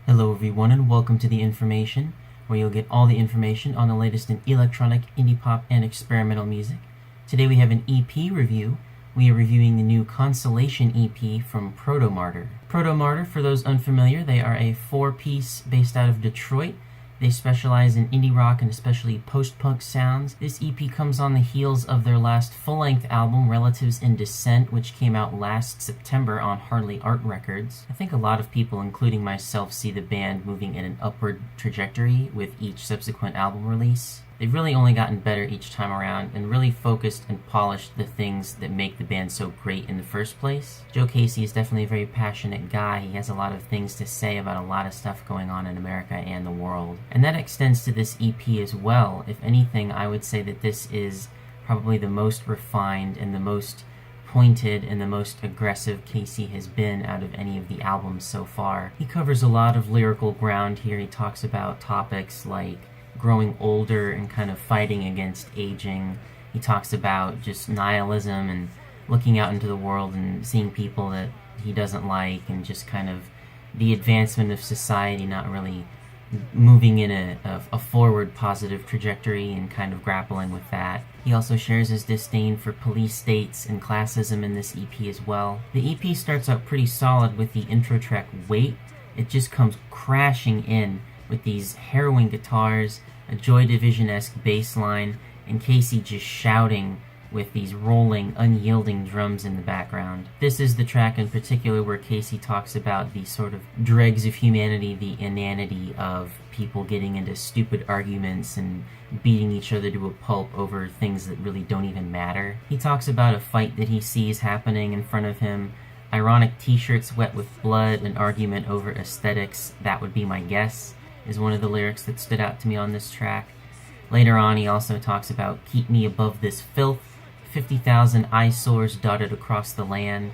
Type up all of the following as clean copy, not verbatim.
Hello everyone and welcome to The Information, where you'll get all the information on the latest in electronic, indie pop, and experimental music. Today we have an EP review. We are reviewing the new Consolation EP from Protomartyr. Protomartyr, for those unfamiliar, they are a four-piece based out of Detroit. They specialize in indie rock and especially post-punk sounds. This EP comes on the heels of their last full-length album, Relatives in Descent, which came out last September on Hardly Art Records. I think a lot of people, including myself, see the band moving in an upward trajectory with each subsequent album release. They've really only gotten better each time around and really focused and polished the things that make the band so great in the first place. Joe Casey is definitely a very passionate guy. He has a lot of things to say about a lot of stuff going on in America and the world. And that extends to this EP as well. If anything, I would say that this is probably the most refined and the most pointed and the most aggressive Casey has been out of any of the albums so far. He covers a lot of lyrical ground here. He talks about topics like growing older and kind of fighting against aging. He talks about just nihilism and looking out into the world and seeing people that he doesn't like, and just kind of the advancement of society not really moving in a forward positive trajectory, and kind of grappling with that. He also shares his disdain for police states and classism in this EP as well. The EP starts out pretty solid with the intro track Wait. It just comes crashing in with these harrowing guitars, a Joy Division-esque bass line, and Casey just shouting with these rolling, unyielding drums in the background. This is the track in particular where Casey talks about the sort of dregs of humanity, the inanity of people getting into stupid arguments and beating each other to a pulp over things that really don't even matter. He talks about a fight that he sees happening in front of him, ironic t-shirts wet with blood, an argument over aesthetics, that would be my guess, is one of the lyrics that stood out to me on this track. Later on, he also talks about keep me above this filth, 50,000 eyesores dotted across the land.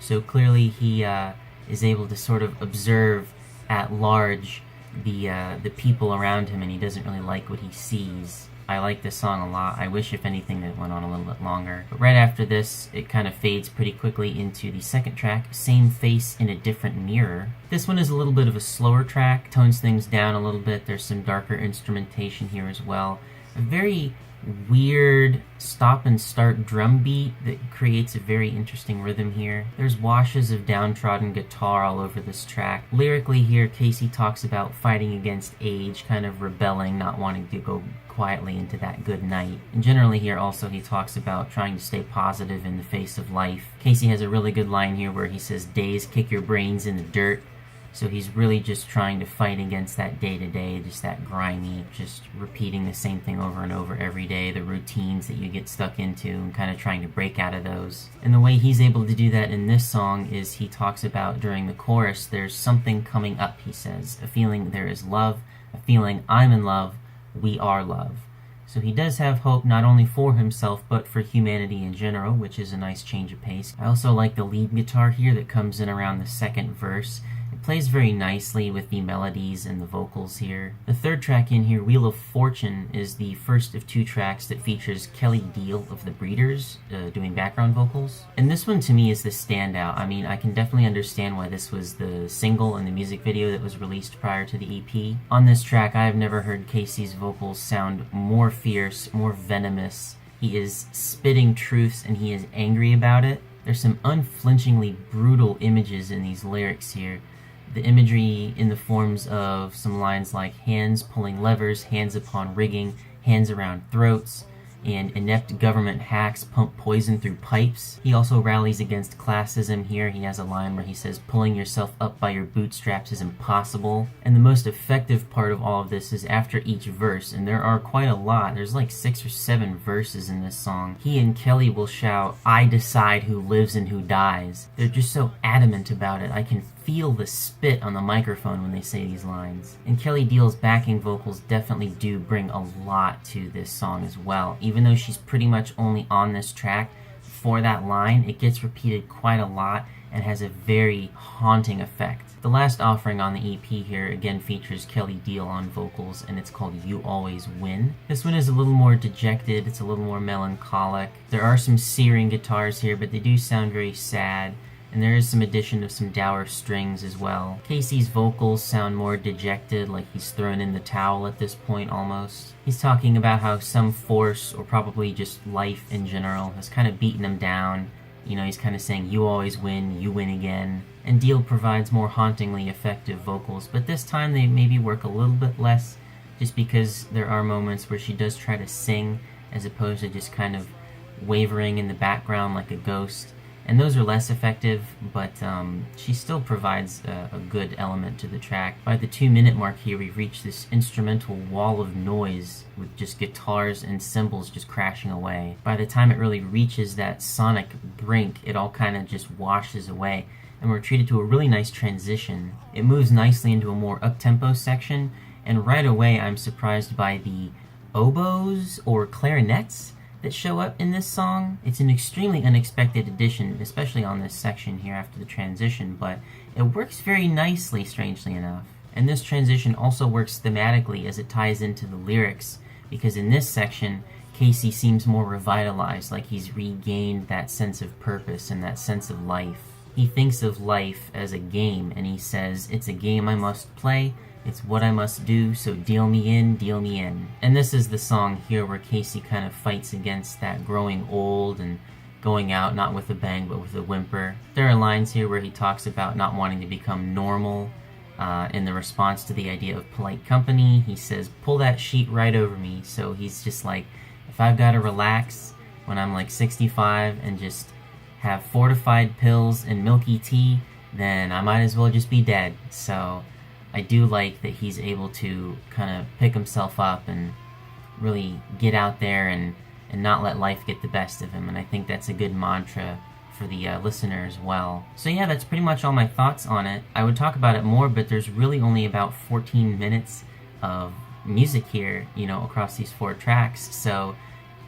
So clearly he is able to sort of observe at large the people around him, and he doesn't really like what he sees. I like this song a lot. I wish, if anything, that it went on a little bit longer. But right after this, it kind of fades pretty quickly into the second track, Same Face in a Different Mirror. This one is a little bit of a slower track, tones things down a little bit. There's some darker instrumentation here as well. A very weird stop and start drum beat that creates a very interesting rhythm here. There's washes of downtrodden guitar all over this track. Lyrically here, Casey talks about fighting against age, kind of rebelling, not wanting to go quietly into that good night. And generally here also he talks about trying to stay positive in the face of life. Casey has a really good line here where he says, days kick your brains in the dirt. So he's really just trying to fight against that day-to-day, just that grimy, just repeating the same thing over and over every day, the routines that you get stuck into, and kind of trying to break out of those. And the way he's able to do that in this song is he talks about, during the chorus, there's something coming up, he says. A feeling there is love, a feeling I'm in love, we are love. So he does have hope not only for himself, but for humanity in general, which is a nice change of pace. I also like the lead guitar here that comes in around the second verse. It plays very nicely with the melodies and the vocals here. The third track in here, Wheel of Fortune, is the first of two tracks that features Kelley Deal of the Breeders doing background vocals. And this one to me is the standout. I mean, I can definitely understand why this was the single in the music video that was released prior to the EP. On this track, I have never heard Casey's vocals sound more fierce, more venomous. He is spitting truths and he is angry about it. There's some unflinchingly brutal images in these lyrics here. The imagery in the forms of some lines like hands pulling levers, hands upon rigging, hands around throats, and inept government hacks pump poison through pipes. He also rallies against classism here. He has a line where he says, pulling yourself up by your bootstraps is impossible. And the most effective part of all of this is after each verse, and there are quite a lot. There's like 6 or 7 verses in this song. He and Kelley will shout, I decide who lives and who dies. They're just so adamant about it. I can feel the spit on the microphone when they say these lines. And Kelley Deal's backing vocals definitely do bring a lot to this song as well. Even though she's pretty much only on this track for that line, it gets repeated quite a lot and has a very haunting effect. The last offering on the EP here again features Kelley Deal on vocals, and it's called You Always Win. This one is a little more dejected, it's a little more melancholic. There are some searing guitars here, but they do sound very sad. and there is some addition of some dour strings as well. Casey's vocals sound more dejected, like he's thrown in the towel at this point almost. He's talking about how some force, or probably just life in general, has kind of beaten him down. You know, he's kind of saying, you always win, you win again. And Deal provides more hauntingly effective vocals, but this time they maybe work a little bit less, just because there are moments where she does try to sing, as opposed to just kind of wavering in the background like a ghost. And those are less effective, but she still provides a good element to the track. By the 2-minute mark here, we've reached this instrumental wall of noise with just guitars and cymbals just crashing away. By the time it really reaches that sonic brink, it all kind of just washes away, and we're treated to a really nice transition. It moves nicely into a more up-tempo section, and right away I'm surprised by the oboes or clarinets that show up in this song. It's an extremely unexpected addition, especially on this section here after the transition, but it works very nicely, strangely enough. And this transition also works thematically as it ties into the lyrics, because in this section, Casey seems more revitalized, like he's regained that sense of purpose and that sense of life. He thinks of life as a game, and he says, "It's a game I must play, it's what I must do, so deal me in, deal me in." And this is the song here where Casey kind of fights against that growing old and going out not with a bang but with a whimper. There are lines here where he talks about not wanting to become normal. In the response to the idea of polite company, he says, "Pull that sheet right over me." So he's just like, if I've got to relax when I'm like 65 and just have fortified pills and milky tea, then I might as well just be dead. So I do like that he's able to kind of pick himself up and really get out there and not let life get the best of him, and I think that's a good mantra for the listener as well. So yeah, that's pretty much all my thoughts on it. I would talk about it more, but there's really only about 14 minutes of music here, you know, across these 4 tracks. So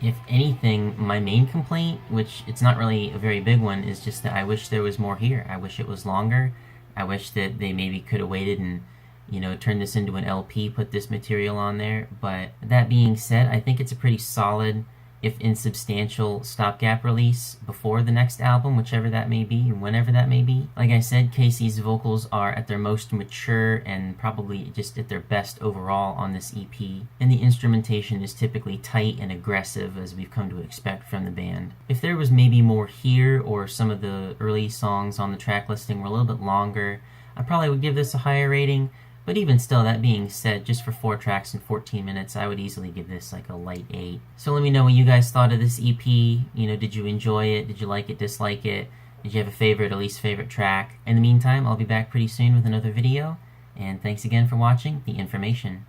if anything, my main complaint, which it's not really a very big one, is just that I wish there was more here. I wish it was longer. I wish that they maybe could have waited and, you know, turn this into an LP, put this material on there. But that being said, I think it's a pretty solid, if insubstantial, stopgap release before the next album, whichever that may be and whenever that may be. Like I said, Casey's vocals are at their most mature and probably just at their best overall on this EP, and the instrumentation is typically tight and aggressive, as we've come to expect from the band. If there was maybe more here, or some of the early songs on the track listing were a little bit longer, I probably would give this a higher rating. But even still, that being said, just for 4 tracks and 14 minutes, I would easily give this like a light 8. So let me know what you guys thought of this EP. You know, did you enjoy it? Did you like it, dislike it? Did you have a favorite or least favorite track? In the meantime, I'll be back pretty soon with another video. And thanks again for watching The Information.